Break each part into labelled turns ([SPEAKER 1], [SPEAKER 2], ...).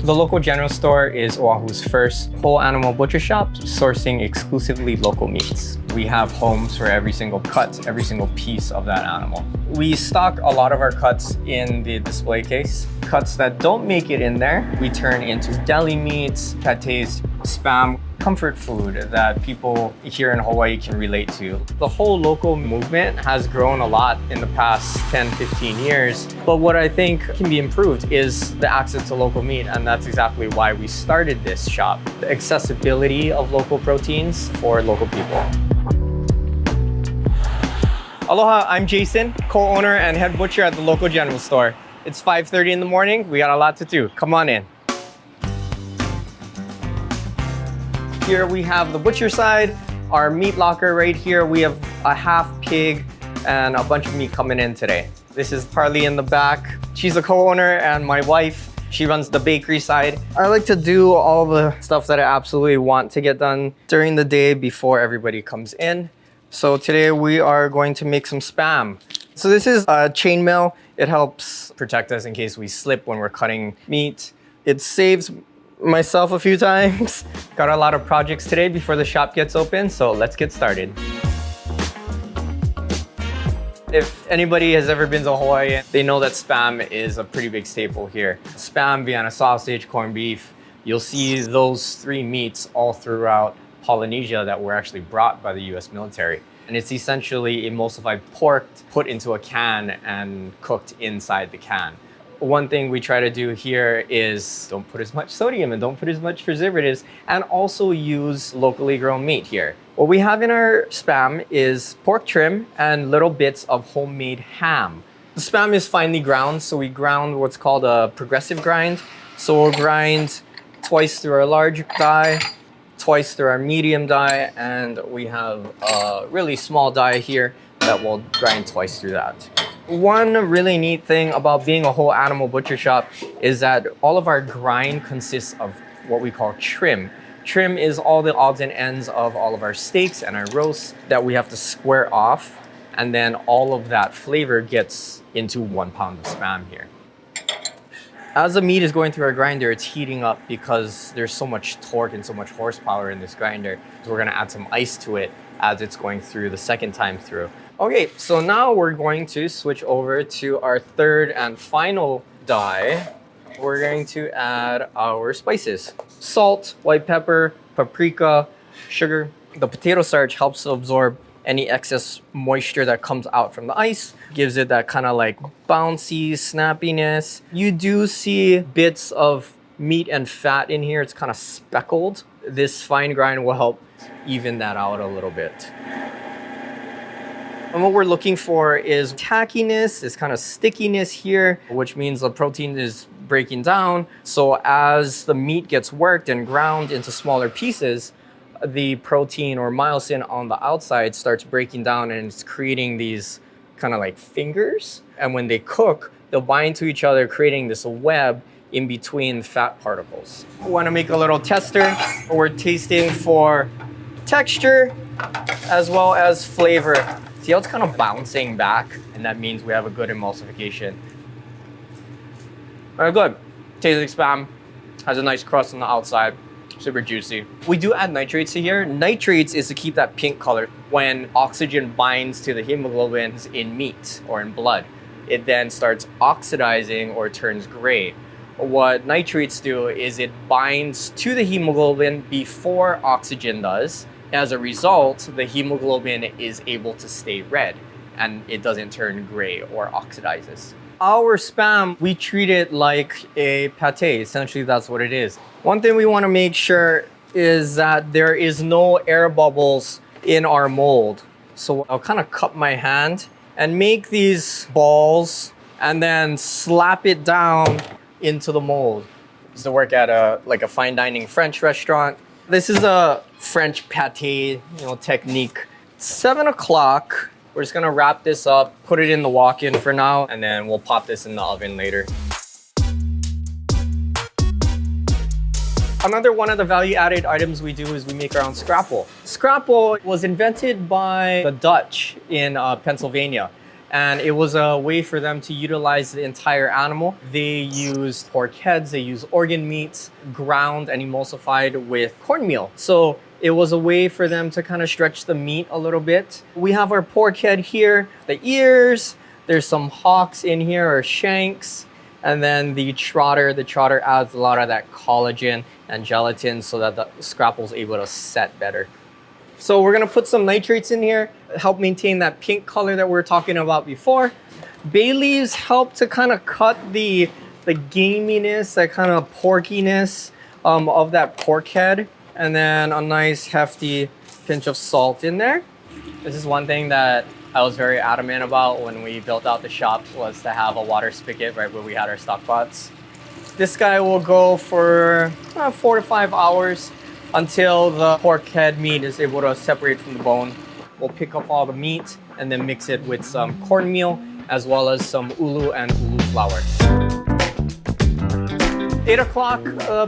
[SPEAKER 1] The local general store is Oahu's first whole animal butcher shop, sourcing exclusively local meats. We have homes for every single cut, every single piece of that animal. We stock a lot of our cuts in the display case. Cuts that don't make it in there, we turn into deli meats, pates, spam, comfort food that people here in Hawaii can relate to. The whole local movement has grown a lot in the past 10, 15 years. But what I think can be improved is the access to local meat. And that's exactly why we started this shop. The accessibility of local proteins for local people. Aloha, I'm Jason, co-owner and head butcher at the local general store. It's 5:30 in the morning. We got a lot to do. Come on in. Here we have the butcher side, our meat locker right here. We have a half pig and a bunch of meat coming in today. This is Parley in the back. She's a co-owner and my wife, she runs the bakery side. I like to do all the stuff that I absolutely want to get done during the day before everybody comes in. So today we are going to make some spam. So this is a chainmail. It helps protect us in case we slip when we're cutting meat. It saves myself a few times. Got a lot of projects today before the shop gets open, so let's get started. If anybody has ever been to Hawaii, they know that spam is a pretty big staple here. Spam, Vienna sausage, corned beef. You'll see those three meats all throughout Polynesia that were actually brought by the US military. And it's essentially emulsified pork put into a can and cooked inside the can. One thing we try to do here is don't put as much sodium and don't put as much preservatives, and also use locally grown meat here. What we have in our spam is pork trim and little bits of homemade ham. The spam is finely ground, so we ground what's called a progressive grind. So we'll grind twice through our large die, twice through our medium die, and we have a really small die here that will grind twice through that. One really neat thing about being a whole animal butcher shop is that all of our grind consists of what we call trim. Trim is all the odds and ends of all of our steaks and our roasts that we have to square off, and then all of that flavor gets into 1 pound of spam here. As the meat is going through our grinder, it's heating up because there's so much torque and so much horsepower in this grinder. So we're gonna add some ice to it as it's going through the second time through. Okay, so now we're going to switch over to our third and final die. We're going to add our spices. Salt, white pepper, paprika, sugar. The potato starch helps absorb any excess moisture that comes out from the ice, gives it that kind of like bouncy snappiness. You do see bits of meat and fat in here. It's kind of speckled. This fine grind will help even that out a little bit. And what we're looking for is tackiness, this kind of stickiness here, which means the protein is breaking down. So as the meat gets worked and ground into smaller pieces, the protein or myosin on the outside starts breaking down and it's creating these kind of like fingers. And when they cook, they'll bind to each other, creating this web in between fat particles. We want to make a little tester where we're tasting for texture as well as flavor. See how it's kind of bouncing back? And that means we have a good emulsification. Very good. Tastes like spam. Has a nice crust on the outside. Super juicy. We do add nitrates to here. Nitrates is to keep that pink color. When oxygen binds to the hemoglobins in meat or in blood, it then starts oxidizing or turns gray. What nitrates do is it binds to the hemoglobin before oxygen does. As a result, the hemoglobin is able to stay red and it doesn't turn gray or oxidizes. Our spam, we treat it like a pate. Essentially, that's what it is. One thing we want to make sure is that there is no air bubbles in our mold. So I'll kind of cup my hand and make these balls and then slap it down into the mold. I used to work at a fine dining French restaurant. This is a French pate, technique. 7 o'clock. We're just gonna wrap this up, put it in the walk-in for now, and then we'll pop this in the oven later. Another one of the value-added items we do is we make our own Scrapple. Scrapple was invented by the Dutch in Pennsylvania. And it was a way for them to utilize the entire animal. They used pork heads, they used organ meats, ground and emulsified with cornmeal. So it was a way for them to kind of stretch the meat a little bit. We have our pork head here, the ears, there's some hocks in here or shanks, and then the trotter. The trotter adds a lot of that collagen and gelatin so that the scrapple's able to set better. So we're gonna put some nitrates in here, help maintain that pink color that we were talking about before. Bay leaves help to kind of cut the gaminess, that kind of porkiness of that pork head. And then a nice hefty pinch of salt in there. This is one thing that I was very adamant about when we built out the shop, was to have a water spigot right where we had our stock pots. This guy will go for 4 to 5 hours until the pork head meat is able to separate from the bone. We'll pick up all the meat and then mix it with some cornmeal as well as some ulu and ulu flour. 8 o'clock,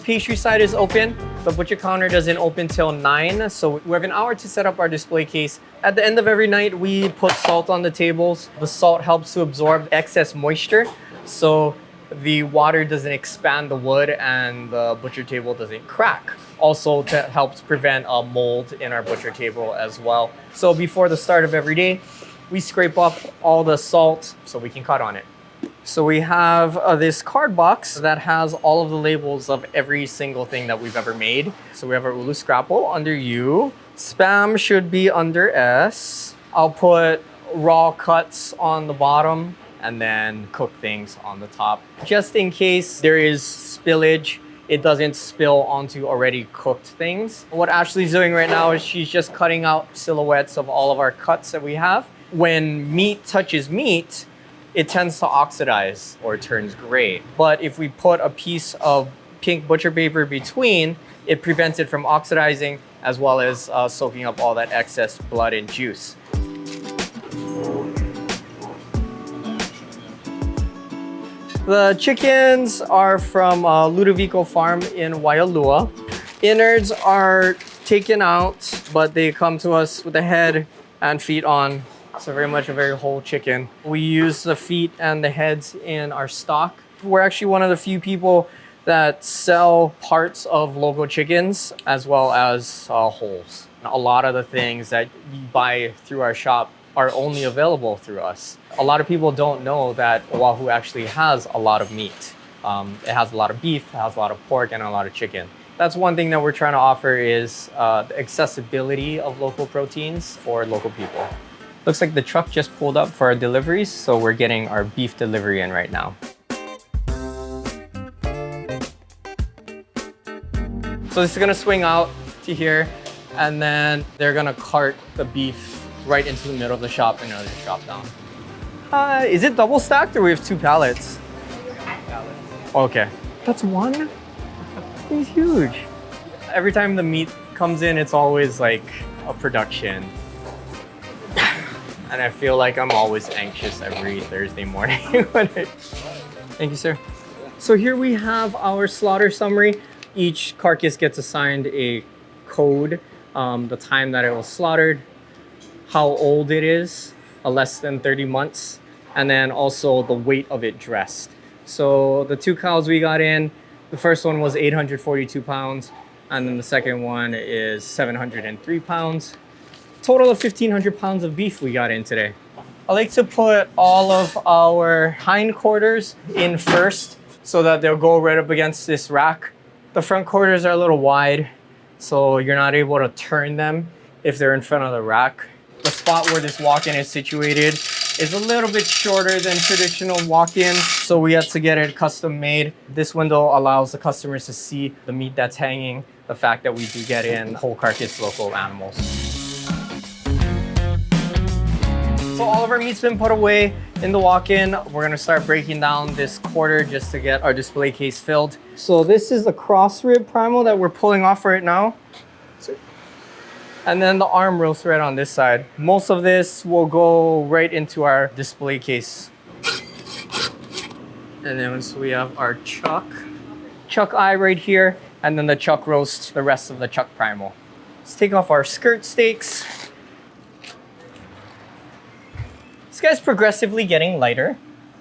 [SPEAKER 1] pastry side is open. The butcher counter doesn't open till 9, so we have an hour to set up our display case. At the end of every night, we put salt on the tables. The salt helps to absorb excess moisture, so the water doesn't expand the wood and the butcher table doesn't crack. Also, that helps prevent a mold in our butcher table as well. So before the start of every day, we scrape up all the salt so we can cut on it. So we have this card box that has all of the labels of every single thing that we've ever made. So we have our ulu scrapple under U. Spam should be under S. I'll put raw cuts on the bottom and then cook things on the top. Just in case there is spillage, it doesn't spill onto already cooked things. What Ashley's doing right now is she's just cutting out silhouettes of all of our cuts that we have. When meat touches meat, it tends to oxidize or turns gray. But if we put a piece of pink butcher paper between, it prevents it from oxidizing as well as soaking up all that excess blood and juice. The chickens are from Ludovico Farm in Waialua. Innards are taken out, but they come to us with the head and feet on. So very much a very whole chicken. We use the feet and the heads in our stock. We're actually one of the few people that sell parts of local chickens as well as wholes. A lot of the things that you buy through our shop are only available through us. A lot of people don't know that Oahu actually has a lot of meat. It has a lot of beef, it has a lot of pork, and a lot of chicken. That's one thing that we're trying to offer is the accessibility of local proteins for local people. Looks like the truck just pulled up for our deliveries, so we're getting our beef delivery in right now. So this is gonna swing out to here, and then they're gonna cart the beef right into the middle of the shop and it'll just drop down. Is it double stacked or we have 2 pallets? Okay. That's one? It's huge. Every time the meat comes in, it's always like a production. And I feel like I'm always anxious every Thursday morning. Thank you, sir. So here we have our slaughter summary. Each carcass gets assigned a code, the time that it was slaughtered, how old it is, less than 30 months, and then also the weight of it dressed. So the 2 cows we got in, the first one was 842 pounds, and then the second one is 703 pounds. Total of 1,500 pounds of beef we got in today. I like to put all of our hindquarters in first so that they'll go right up against this rack. The front quarters are a little wide, so you're not able to turn them if they're in front of the rack. The spot where this walk-in is situated is a little bit shorter than traditional walk-in, so we had to get it custom made. This window allows the customers to see the meat that's hanging, the fact that we do get in whole carcass local animals. So all of our meat's been put away in the walk-in. We're gonna start breaking down this quarter just to get our display case filled. So this is the cross rib primal that we're pulling off right now. And then the arm roast right on this side. Most of this will go right into our display case. And then so we have our chuck eye right here, and then the chuck roast, the rest of the chuck primal. Let's take off our skirt steaks. guy's progressively getting lighter.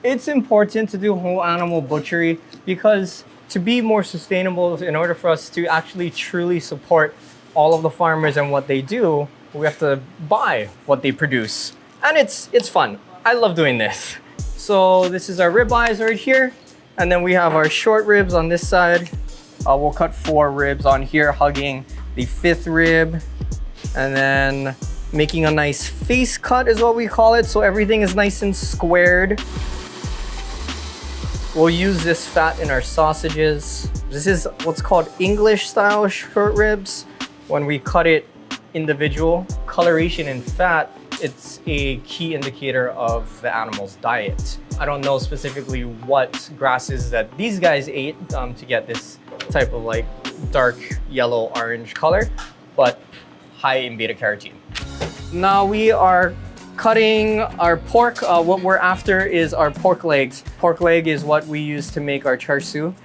[SPEAKER 1] It's important to do whole animal butchery because to be more sustainable, in order for us to actually truly support all of the farmers and what they do, we have to buy what they produce. And it's fun. I love doing this. So this is our ribeyes right here. And then we have our short ribs on this side. We'll cut 4 ribs on here, hugging the 5th rib. And then making a nice face cut is what we call it. So everything is nice and squared. We'll use this fat in our sausages. This is what's called English style short ribs. When we cut it individual, coloration in fat, it's a key indicator of the animal's diet. I don't know specifically what grasses that these guys ate to get this type of like dark yellow orange color, but high in beta carotene. Now we are cutting our pork. What we're after is our pork legs. Pork leg is what we use to make our char siu.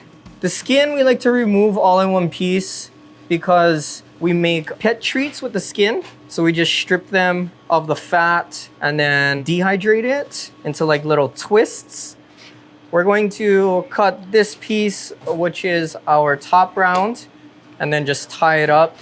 [SPEAKER 1] The skin we like to remove all in one piece because we make pet treats with the skin. So we just strip them of the fat and then dehydrate it into like little twists. We're going to cut this piece, which is our top round, and then just tie it up.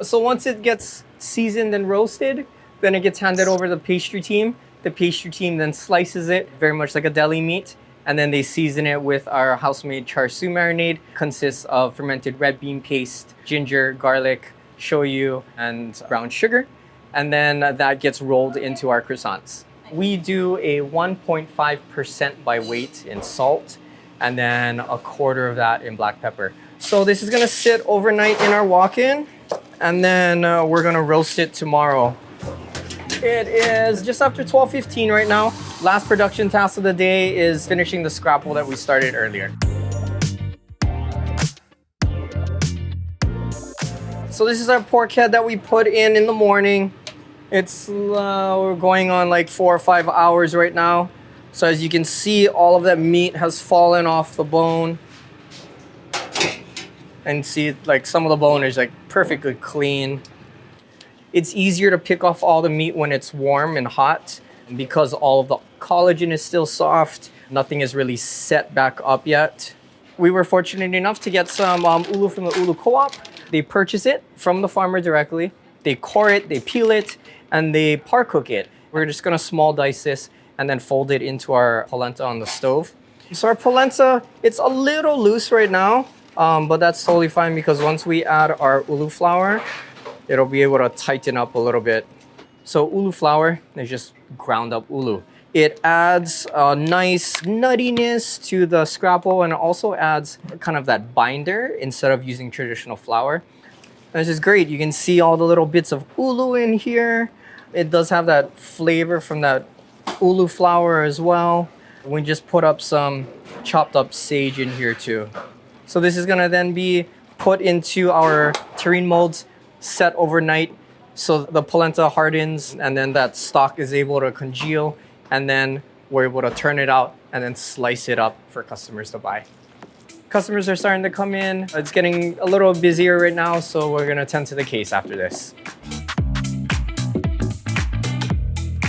[SPEAKER 1] So once it gets seasoned and roasted, then it gets handed over to the pastry team. The pastry team then slices it very much like a deli meat, and then they season it with our house-made char siu marinade. Consists of fermented red bean paste, ginger, garlic, shoyu, and brown sugar. And then that gets rolled into our croissants. We do a 1.5% by weight in salt, and then a quarter of that in black pepper. So this is gonna sit overnight in our walk-in, and then we're gonna roast it tomorrow. It is just after 12:15 right now. Last production task of the day is finishing the scrapple that we started earlier. So this is our pork head that we put in the morning. It's we're going on like 4 or 5 hours right now. So as you can see, all of that meat has fallen off the bone. And see, like some of the bone is like perfectly clean. It's easier to pick off all the meat when it's warm and hot because all of the collagen is still soft. Nothing is really set back up yet. We were fortunate enough to get some ulu from the ulu co-op. They purchase it from the farmer directly. They core it, they peel it, and they par cook it. We're just gonna small dice this and then fold it into our polenta on the stove. So our polenta, it's a little loose right now, but that's totally fine because once we add our ulu flour, it'll be able to tighten up a little bit. So ulu flour is just ground up ulu. It adds a nice nuttiness to the scrapple and it also adds kind of that binder instead of using traditional flour. And this is great. You can see all the little bits of ulu in here. It does have that flavor from that ulu flour as well. We just put up some chopped up sage in here too. So this is gonna then be put into our terrine molds, set overnight so the polenta hardens and then that stock is able to congeal, and then we're able to turn it out and then slice it up for customers to buy. Customers are starting to come in. It's getting a little busier right now, so we're gonna tend to the case after this.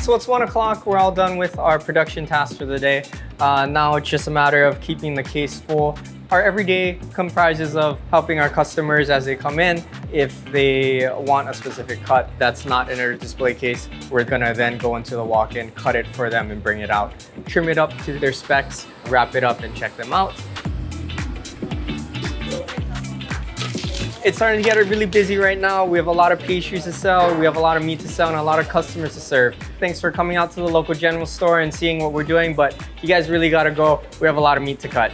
[SPEAKER 1] So it's 1 o'clock, we're all done with our production tasks for the day. Now it's just a matter of keeping the case full. Our everyday comprises of helping our customers as they come in. If they want a specific cut that's not in a display case, we're gonna then go into the walk-in, cut it for them and bring it out. Trim it up to their specs, wrap it up and check them out. It's starting to get really busy right now. We have a lot of pastries to sell, we have a lot of meat to sell, and a lot of customers to serve. Thanks for coming out to the local general store and seeing what we're doing, but you guys really gotta go. We have a lot of meat to cut.